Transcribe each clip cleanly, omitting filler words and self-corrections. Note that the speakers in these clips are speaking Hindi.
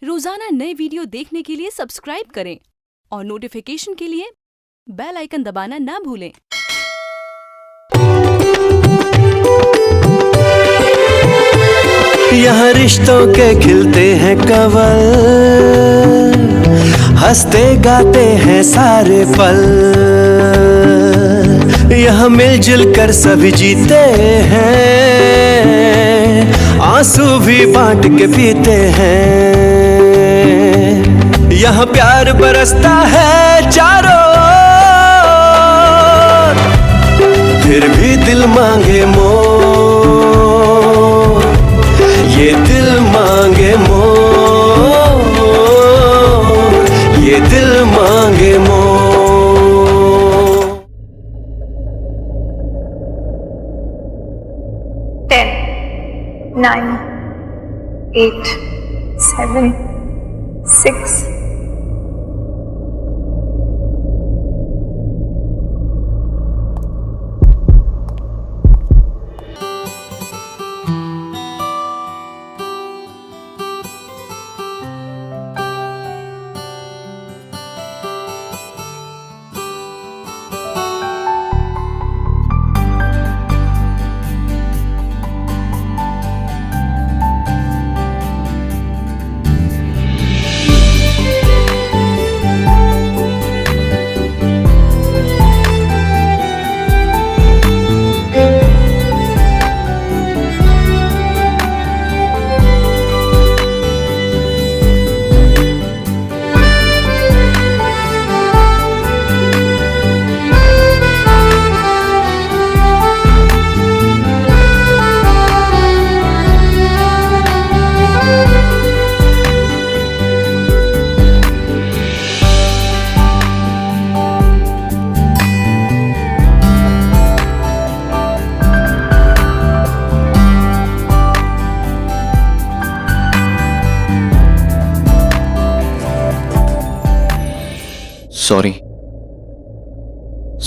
रोजाना नए वीडियो देखने के लिए सब्सक्राइब करें और नोटिफिकेशन के लिए बेल आइकन दबाना ना भूलें। यहाँ रिश्तों के खिलते हैं कवल, हंसते गाते हैं सारे पल। यहाँ मिलजुल कर सभी जीते हैं, आंसू भी बांट के पीते हैं। यहाँ प्यार बरसता है चारों ओर, फिर भी दिल मांगे मोर, ये दिल मांगे मोर, ये दिल मांगे मोर। 10, 9, 8, 7, 6.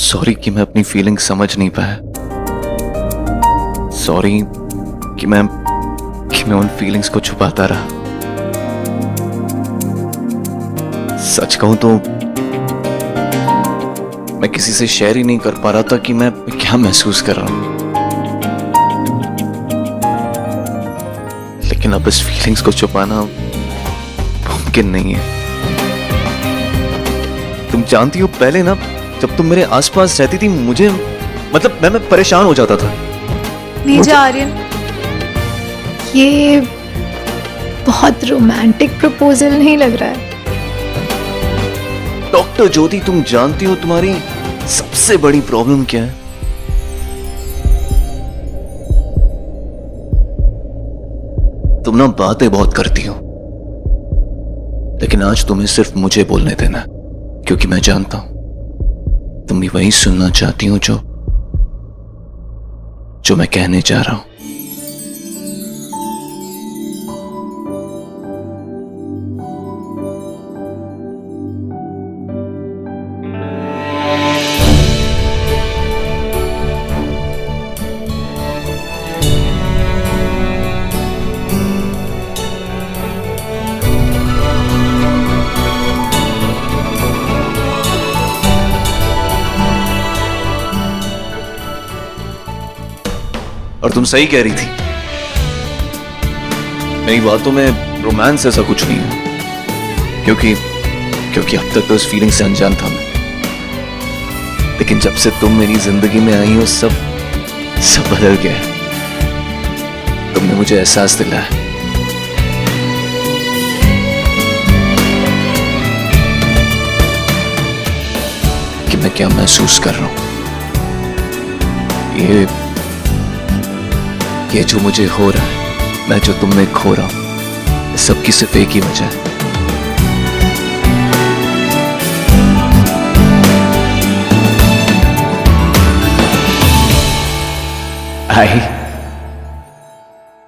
सॉरी कि मैं अपनी फीलिंग समझ नहीं पाया। सॉरी कि मैं उन फीलिंग्स को छुपाता रहा। सच कहूं तो मैं किसी से शेयर ही नहीं कर पा रहा था कि मैं क्या महसूस कर रहा हूं। लेकिन अब इस फीलिंग्स को छुपाना मुमकिन नहीं है। तुम जानती हो, पहले ना जब तुम मेरे आसपास रहती थी, मुझे मतलब मैं परेशान हो जाता था। नहीं जा आर्यन, ये बहुत रोमांटिक प्रपोजल नहीं लग रहा है। डॉक्टर ज्योति, तुम जानती हो तुम्हारी सबसे बड़ी प्रॉब्लम क्या है? तुम ना बातें बहुत करती हो, लेकिन आज तुम्हें सिर्फ मुझे बोलने देना, क्योंकि मैं जानता हूं तुम भी वही सुनना चाहती हो जो मैं कहने जा रहा हूं। और तुम सही कह रही थी, मेरी बातों में रोमांस ऐसा कुछ नहीं है, क्योंकि अब तक तो उस फीलिंग से अनजान था मैं। लेकिन जब से तुम मेरी जिंदगी में आई हो, सब बदल गया। तुमने मुझे एहसास दिलाया कि मैं क्या महसूस कर रहा हूं। ये जो मुझे हो रहा है, मैं जो तुमने खो रहा हूं, सबकी सिर्फ एक ही वजह है।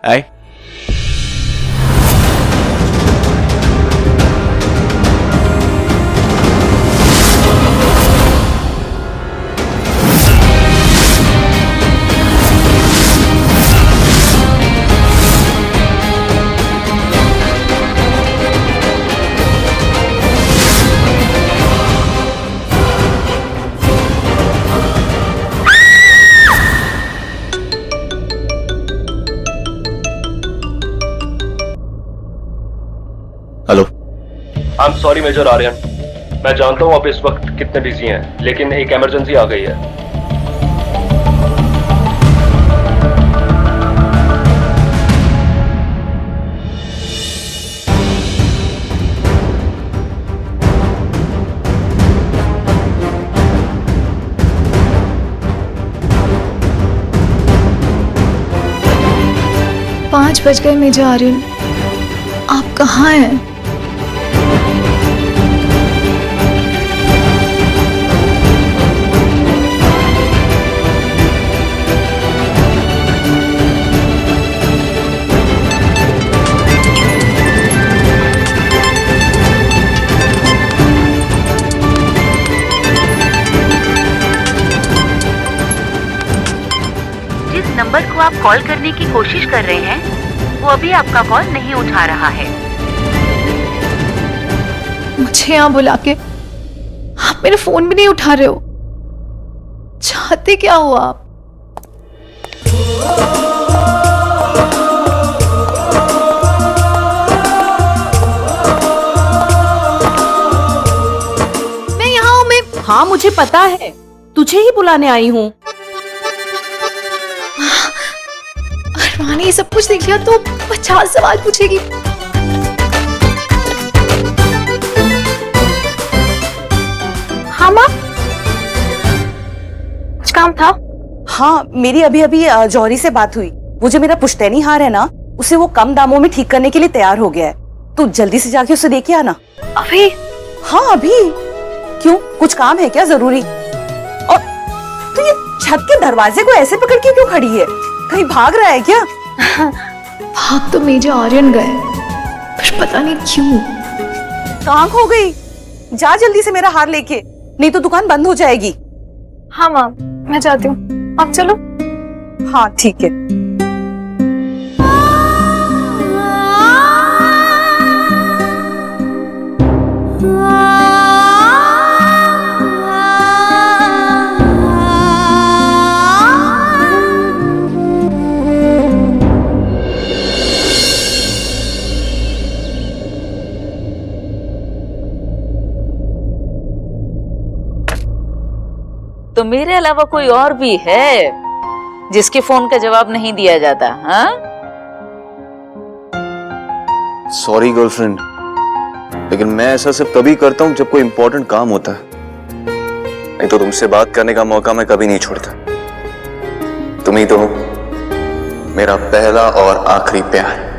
I hello. I am sorry major Aryan, मैं जानता हूँ आप इस वक्त कितने बिजी हैं, लेकिन एक इमरजेंसी आ गई है। पाँच बज गए मेजर आर्यन, आप कहाँ हैं? जिस नंबर को आप कॉल करने की कोशिश कर रहे हैं वो अभी आपका कॉल नहीं उठा रहा है। मुझे यहाँ बुला के आप मेरे फोन भी नहीं उठा रहे हो। चाहते क्या हो आप? मैं यहाँ हूँ। मैं हाँ मुझे पता है, तुझे ही बुलाने आई हूँ। अरमान ने ये सब कुछ देख लिया तो 50 सवाल पूछेगी। हाँ माँ, कुछ काम था? हाँ मेरी अभी अभी जौहरी से बात हुई। वो जो मेरा पुश्तैनी हार है ना, उसे वो कम दामों में ठीक करने के लिए तैयार हो गया है। तू जल्दी से जाके उसे देके आना। अभी? हाँ अभी। क्यों, कुछ काम है क्या जरूरी? और तू ये छत के दरवाजे को ऐसे पकड़ के क्यों खड़ी है? कहीं भाग रहा है क्या? भाग तो मेजर आर्यन गए, पर पता नहीं क्यों। कहाँ खो गई? जा जल्दी से मेरा हार लेके, नहीं तो दुकान बंद हो जाएगी। हाँ माँ, मैं जाती हूँ, आप चलो। हाँ ठीक है। तो मेरे अलावा कोई और भी है जिसके फोन का जवाब नहीं दिया जाता? हाँ सॉरी गर्लफ्रेंड, लेकिन मैं ऐसा सिर्फ तभी करता हूँ जब कोई इंपॉर्टेंट काम होता है, नहीं तो तुमसे बात करने का मौका मैं कभी नहीं छोड़ता। तुम ही तो हो मेरा पहला और आखिरी प्यार।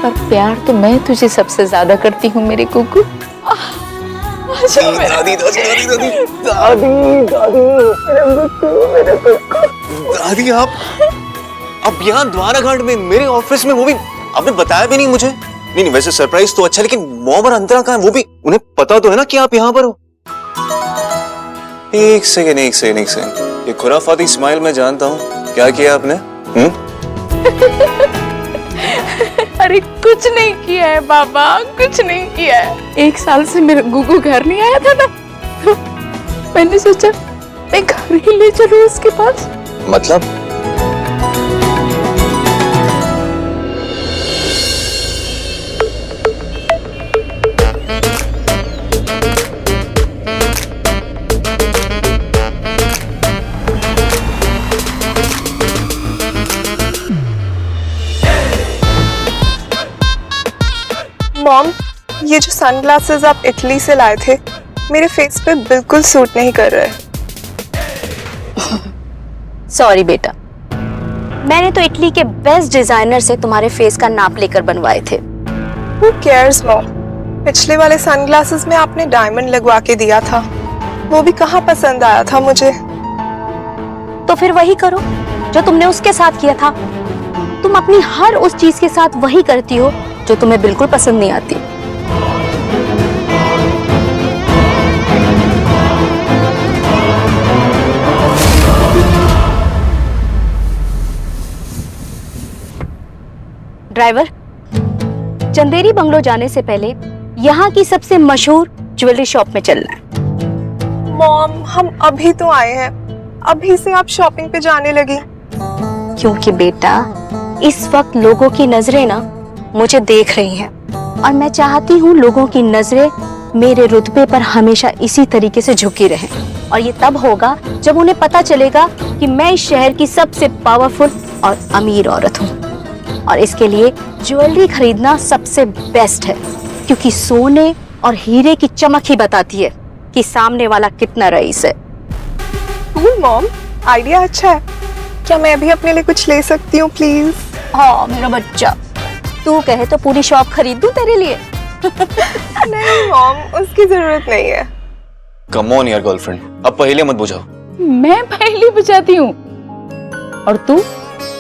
पर प्यार तो मैं तुझे सबसे ज्यादा करती हूँ मेरे कुकू। दादी दादी दादी दादी दादी दादी आप यहाँ द्वारा घाट में मेरे ऑफिस में, वो भी आपने बताया भी नहीं मुझे। नहीं वैसे सरप्राइज तो अच्छा, लेकिन मोहम्मद अंतरा कहाँ है? वो भी उन्हें पता तो है ना कि आप यहाँ पर हो। एक सेकंड, ये खुराफाती स्माइल मैं जानता हूँ। क्या किया आपने? अरे कुछ नहीं किया है बाबा, कुछ नहीं किया है। 1 साल से मेरा गुगू घर नहीं आया था ना, तो मैंने सोचा मैं घर ही ले चलूं उसके पास। मतलब? मॉम, ये जो सनग्लासेस आप इटली से लाए थे मेरे फेस पे बिल्कुल सूट नहीं कर रहे। सॉरी बेटा, मैंने तो इटली के बेस्ट डिजाइनर से तुम्हारे फेस का नाप लेकर बनवाए थे। Who cares mom? पिछले वाले सनग्लासेस में आपने डायमंड लगवा के दिया था, वो भी कहाँ पसंद आया था मुझे। तो फिर वही करो जो तुमने उसके साथ किया था। तुम अपनी हर उस चीज के साथ वही करती हो जो तुम्हें बिल्कुल पसंद नहीं आती। ड्राइवर, चंदेरी बंगलो जाने से पहले यहाँ की सबसे मशहूर ज्वेलरी शॉप में चलना है। मॉम, हम अभी तो आए हैं, अभी से आप शॉपिंग पे जाने लगी? क्योंकि बेटा इस वक्त लोगों की नजरें ना मुझे देख रही हैं और मैं चाहती हूँ लोगों की नजरें मेरे रुतबे पर हमेशा इसी तरीके से झुकी रहें। और ये तब होगा जब उन्हें पता चलेगा कि मैं इस शहर की सबसे पावरफुल और अमीर औरत हूँ। और इसके लिए ज्वेलरी खरीदना सबसे बेस्ट है, क्योंकि सोने और हीरे की चमक ही बताती है कि सामने वाला कितना रईस है। मॉम, आइडिया अच्छा है। क्या मैं अभी अपने लिए कुछ ले सकती हूँ प्लीज? हाँ मेरा बच्चा, तू कहे तो पूरी शॉप खरीद दूं तेरे लिए। नहीं मॉम, उसकी जरूरत नहीं है। कम ऑन यार गर्लफ्रेंड, अब पहेलियां मत बुझाओ। मैं पहेली बुझाती हूँ और तू,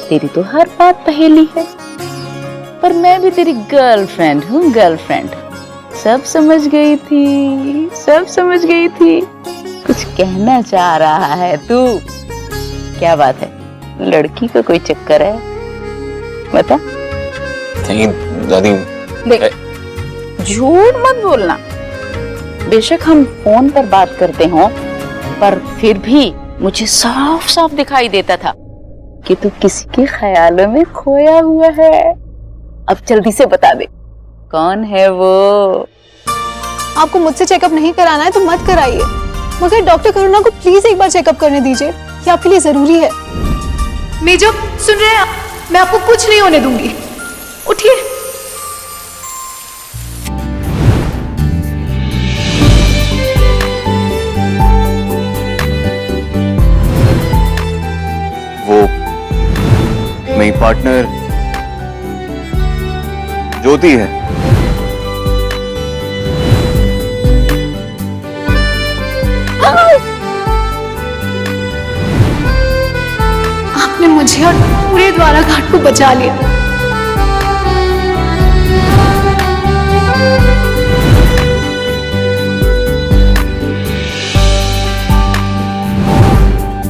तेरी तो हर बात पहेली है। पर मैं भी तेरी गर्लफ्रेंड हूँ, गर्लफ्रेंड। सब समझ गई थी, सब समझ गई थी। कुछ कहना चाह रहा है तू। क्या बात है, लड़की का कोई चक्कर है? बता। नहीं दादी। देख, झूठ मत बोलना। बेशक हम फोन पर बात करते हों, पर फिर भी मुझे साफ साफ दिखाई देता था कि तू किसी के ख्यालों में खोया हुआ है। अब जल्दी से बता दे, कौन है वो? आपको मुझसे चेकअप नहीं कराना है तो मत कराइए, मगर डॉक्टर करुणा को प्लीज एक बार चेकअप करने दीजिए, ये आपके लिए जरूरी है। मेजर, सुन रहे हैं आप? मैं आपको कुछ नहीं होने दूंगी। उठिए। वो मेरी पार्टनर ज्योति है। आपने मुझे और पूरे द्वारा घाट को बचा लिया।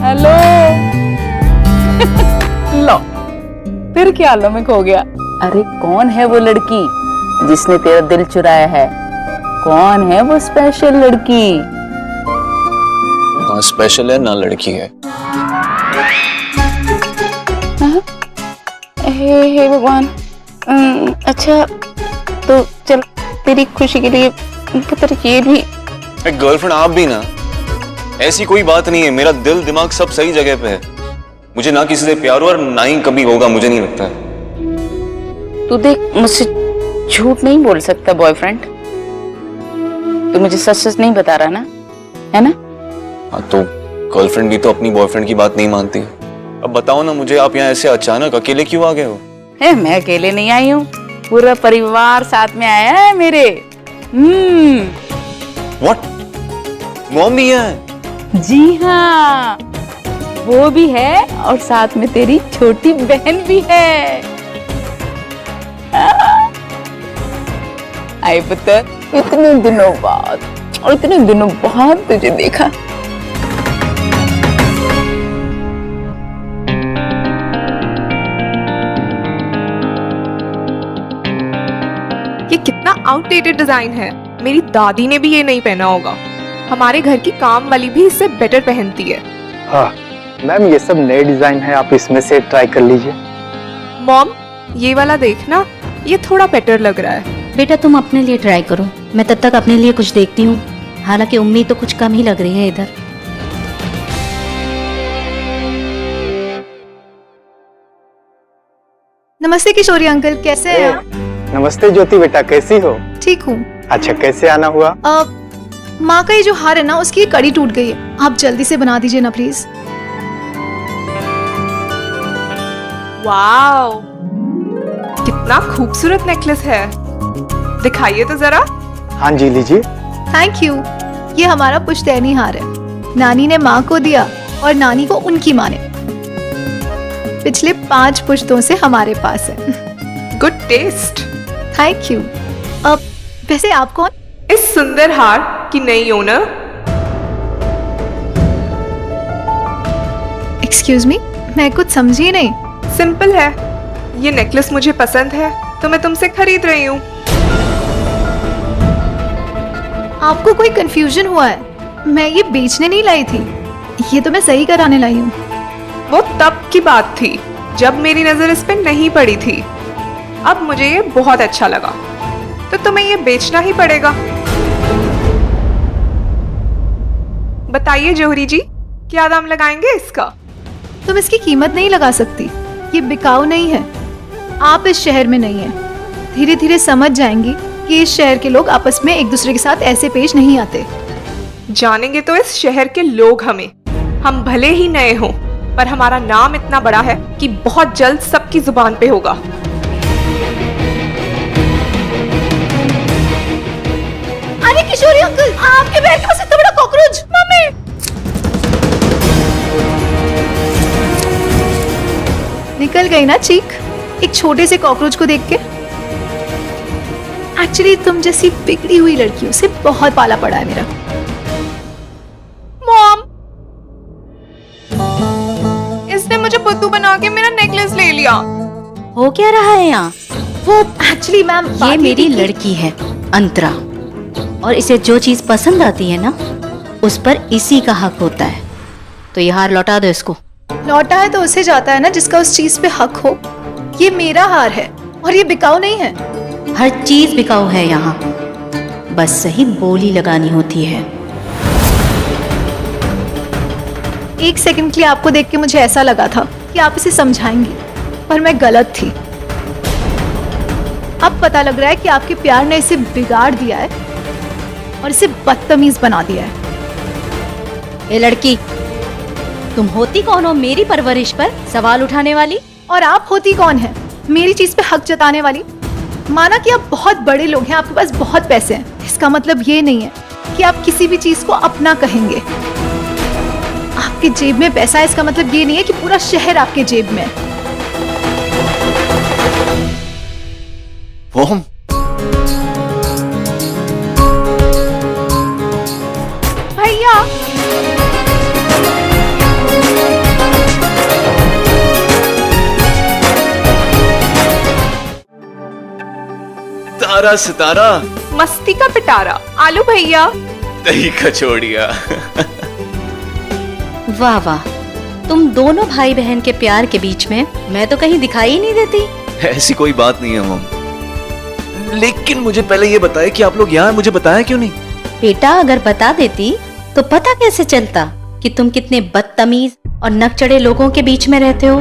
हेलो। लो, फिर क्या लो में खो गया? अरे कौन है वो लड़की जिसने तेरा दिल चुराया है? कौन है वो स्पेशल लड़की? ना स्पेशल है ना लड़की है। हे भगवान। अच्छा तो चल, तेरी खुशी के लिए पुत्र ये भी। गर्लफ्रेंड आप भी ना, ऐसी कोई बात नहीं है। मेरा दिल दिमाग सब सही जगह पे है। मुझे ना किसी से प्यार और ना ही कभी होगा, मुझे नहीं लगता है। तू देख, मुझसे झूठ नहीं बोल सकता बॉयफ्रेंड। तू मुझे सच सच नहीं बता रहा ना, है ना? हाँ तो गर्लफ्रेंड भी तो अपनी बॉयफ्रेंड की बात नहीं मानती। अब बताओ ना मुझे, आप यहाँ ऐसे अचानक अकेले क्यों आ गए हो? मैं अकेले नहीं आई हूँ, पूरा परिवार साथ में आया है मेरे। What? मॉम भी है? जी हाँ, वो भी है और साथ में तेरी छोटी बहन भी है। आई पुत्र, इतने दिनों बाद, और इतने दिनों बाद तुझे देखा। ये कितना आउटडेटेड डिजाइन है। मेरी दादी ने भी ये नहीं पहना होगा। हमारे घर की काम वाली भी इससे बेटर पहनती है। हाँ मैम, ये सब नए डिजाइन है, आप इसमें से ट्राई कर लीजिए। मॉम, ये वाला देखना, ये थोड़ा बेटर लग रहा है। बेटा तुम अपने लिए ट्राई करो, मैं तब तक अपने लिए कुछ देखती हूँ। हालांकि उम्मीद तो कुछ कम ही लग रही है इधर। नमस्ते किशोरी अंकल, कैसे हैं आप? नमस्ते ज्योति बेटा, कैसी हो? ठीक हूँ। अच्छा, कैसे आना हुआ? माँ का ये जो हार है ना, उसकी कड़ी टूट गई है, आप जल्दी से बना दीजिए ना प्लीज। वाओ, कितना खूबसूरत नेकलेस है। दिखाइए तो जरा। हाँ जी, लीजिए। Thank you. ये हमारा पुश्तैनी हार है, नानी ने माँ को दिया और नानी को उनकी माँ ने। पिछले 5 पुश्तों से हमारे पास है। Good taste. Thank you. अब वैसे आप कौन? इस सुंदर हार की नई ओनर। एक्सक्यूज मी, मैं कुछ समझी नहीं। सिंपल है, ये नेकलेस मुझे पसंद है तो मैं तुमसे खरीद रही हूँ। आपको कोई कंफ्यूजन हुआ है, मैं ये बेचने नहीं लाई थी, ये तो मैं सही कराने लाई हूँ। वो तब की बात थी जब मेरी नजर इस पे नहीं पड़ी थी। अब मुझे ये बहुत अच्छा लगा, तो तुम्हें ये बेचना ही पड़ेगा। बताइए जौहरी जी, क्या दाम लगाएंगे इसका? तुम इसकी कीमत नहीं लगा सकती, ये बिकाऊ नहीं है। आप इस शहर में नहीं है, धीरे धीरे समझ जाएंगी कि इस शहर के लोग आपस में एक दूसरे के साथ ऐसे पेश नहीं आते। जानेंगे तो इस शहर के लोग हमें। हम भले ही नए हों, पर हमारा नाम इतना बड़ा है कि बहुत जल्द सबकी जुबान पे होगा। अरे किशोरी अंकल, आपके पैर के पास इतना बड़ा कॉकरोच। मम्मी, निकल गई ना चीख एक छोटे से कॉकरोच को देख के। एक्चुअली तुम जैसी बिगड़ी हुई लड़कियों से बहुत पाला पड़ा है मेरा। मॉम, इसने मुझे बुद्धू बना के मेरा नेकलेस ले लिया। हो क्या रहा है यहाँ? वो एक्चुअली मैम, ये मेरी लड़की है अंतरा, और इसे जो चीज पसंद आती है ना, उस पर इसी का हक होता है। तो ये हार लौटा दो इसको। लौटा है तो उसे जाता है ना जिसका उस चीज पे हक हो। ये मेरा हार है और ये बिकाऊ नहीं है। हर चीज बिकाऊ है यहाँ, बस सही बोली लगानी होती है। एक सेकंड के लिए आपको देख के मुझे ऐसा लगा था कि आप इसे समझाएंगी, पर मैं गलत थी। अब पता लग रहा है कि आपके प्यार ने इसे बिगाड़ दिया है और इसे बदतमीज बना दिया है। ये लड़की, तुम होती कौन हो मेरी परवरिश पर सवाल उठाने वाली? और आप होती कौन है मेरी चीज पे हक जताने वाली? माना कि आप बहुत बड़े लोग हैं, आपके पास बहुत पैसे हैं, इसका मतलब ये नहीं है कि आप किसी भी चीज को अपना कहेंगे। आपके जेब में पैसा है, इसका मतलब ये नहीं है कि पूरा शहर आपके जेब में है। मॉम, भैया, तारा सितारा, मस्ती का पिटारा, आलू भैया, दही कचौड़िया। वाह वाह, तुम दोनों भाई बहन के प्यार के बीच में मैं तो कहीं दिखाई ही नहीं देती। ऐसी कोई बात नहीं है मॉम, लेकिन मुझे पहले ये बताया कि आप लोग यहाँ, मुझे बताया क्यों नहीं? बेटा, अगर बता देती तो पता कैसे चलता कि तुम कितने बदतमीज और नकचढ़े लोगों के बीच में रहते हो।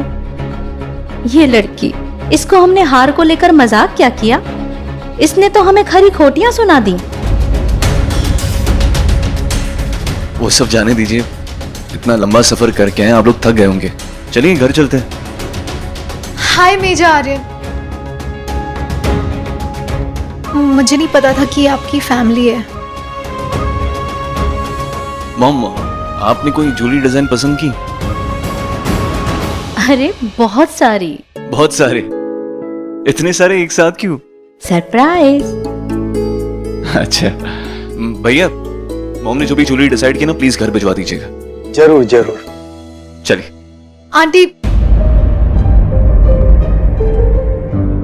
ये लड़की, इसको हमने हार को लेकर मजाक क्या किया, इसने तो हमें खरी खोटियां सुना दी। वो सब जाने दीजिए, इतना लंबा सफर करके आए, आप लोग थक गए होंगे। चलिए घर चलते हैं। हाय मेजा आर्यन, मुझे नहीं पता था कि आपकी फैमिली है। मॉम, आपने कोई ज्वेलरी डिजाइन पसंद की? अरे बहुत सारी। बहुत सारे? इतने सारे एक साथ क्यों? सरप्राइज। अच्छा भैया, मॉम ने जो भी ज्वेलरी डिसाइड की ना, प्लीज घर भिजवा दीजिएगा। जरूर जरूर। चलिए। आंटी,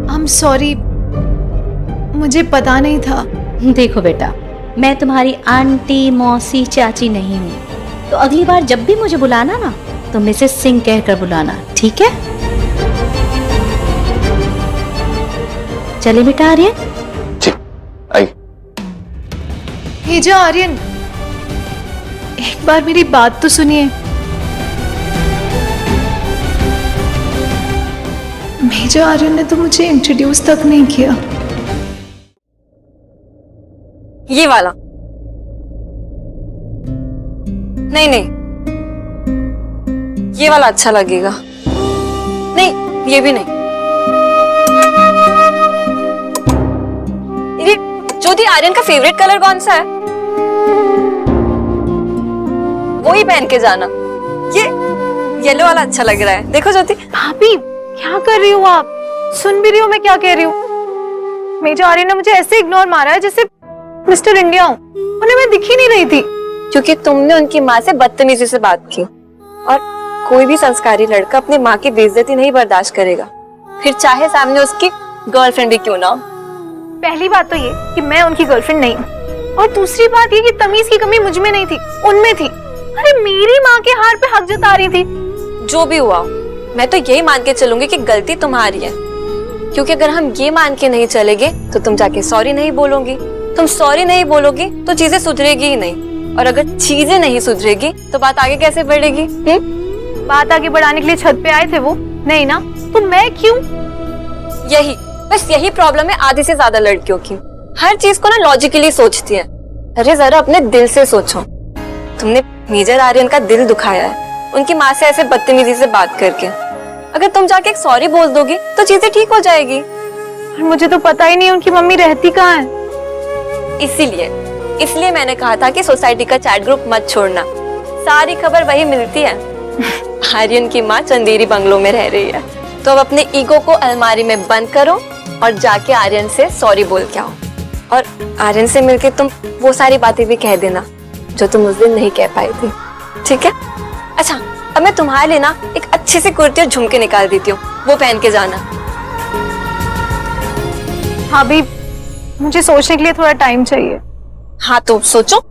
आई एम सॉरी, मुझे पता नहीं था। देखो बेटा, मैं तुम्हारी आंटी, मौसी, चाची नहीं हूँ, तो अगली बार जब भी मुझे बुलाना ना, तो मिसेस सिंह कहकर बुलाना, ठीक है? चले बेटा आर्यन। ठीक, आई। भेजा आर्यन, एक बार मेरी बात तो सुनिए। भेजा आर्यन ने तो मुझे इंट्रोड्यूस तक नहीं किया। ये वाला नहीं, नहीं ये वाला अच्छा लगेगा। नहीं, ये भी नहीं। ये ज्योति, आर्यन का फेवरेट कलर कौन सा है? वो ही पहन के जाना। ये येलो वाला अच्छा लग रहा है, देखो ज्योति। भाभी, क्या कर रही हो आप? सुन भी रही हो मैं क्या कह रही हूँ? मेजर आर्यन ने मुझे ऐसे इग्नोर मारा है जैसे मिस्टर इंडिया हूँ। उन्हें मैं दिख ही नहीं रही थी। क्योंकि तुमने उनकी माँ से बदतमीजी से बात की, और कोई भी संस्कारी लड़का अपनी माँ की बेइज्जती नहीं बर्दाश्त करेगा, फिर चाहे सामने उसकी गर्लफ्रेंड भी क्यों ना हो। पहली बात तो ये कि मैं उनकी गर्लफ्रेंड नहीं हूँ, और दूसरी बात ये कि तमीज की कमी मुझ में नहीं थी, उनमें थी। अरे मेरी माँ के हार पे हक जता रही थी। जो भी हुआ मैं तो यही मान के चलूंगी कि गलती तुम्हारी है, क्योंकि अगर हम ये मान के नहीं चलेंगे तो तुम जाके सॉरी नहीं बोलोगी, तुम सॉरी नहीं बोलोगी तो चीजें सुधरेगी ही नहीं, और अगर चीजें नहीं सुधरेगी तो बात आगे कैसे बढ़ेगी? बात आगे बढ़ाने के लिए छत पे आए थे वो, नहीं ना, तो मैं क्यों? बस यही प्रॉब्लम है आधी से ज्यादा लड़कियों की, हर चीज को ना लॉजिकली सोचती है। अरे जरा अपने दिल से सोचो, तुमने मेजर आर्यन का दिल दुखाया है उनकी माँ से ऐसे बदतमीजी से बात करके। अगर तुम जाके एक सॉरी बोल दोगी तो चीजें ठीक हो जाएगी। और मुझे तो पता ही नहीं उनकी मम्मी रहती कहाँ है। इसलिए मैंने कहा था कि सोसाइटी का चैट ग्रुप मत छोड़ना, सारी खबर वही मिलती है। आर्यन की माँ चंदेरी बंगलों में रह रही है, तो अब अपने ईगो को अलमारी में बंद करो और जाके आर्यन से सॉरी बोल के आओ, और आर्यन से मिलके तुम वो सारी बातें भी कह देना जो तुम उस दिन नहीं कह पाई थी, ठीक है? अच्छा, अब मैं तुम्हारे लिए ना एक अच्छी सी कुर्ती और झुमके निकाल देती हूँ, वो पहन के जाना। हाँ भी मुझे सोचने के लिए थोड़ा टाइम चाहिए। हाँ तो सोचो।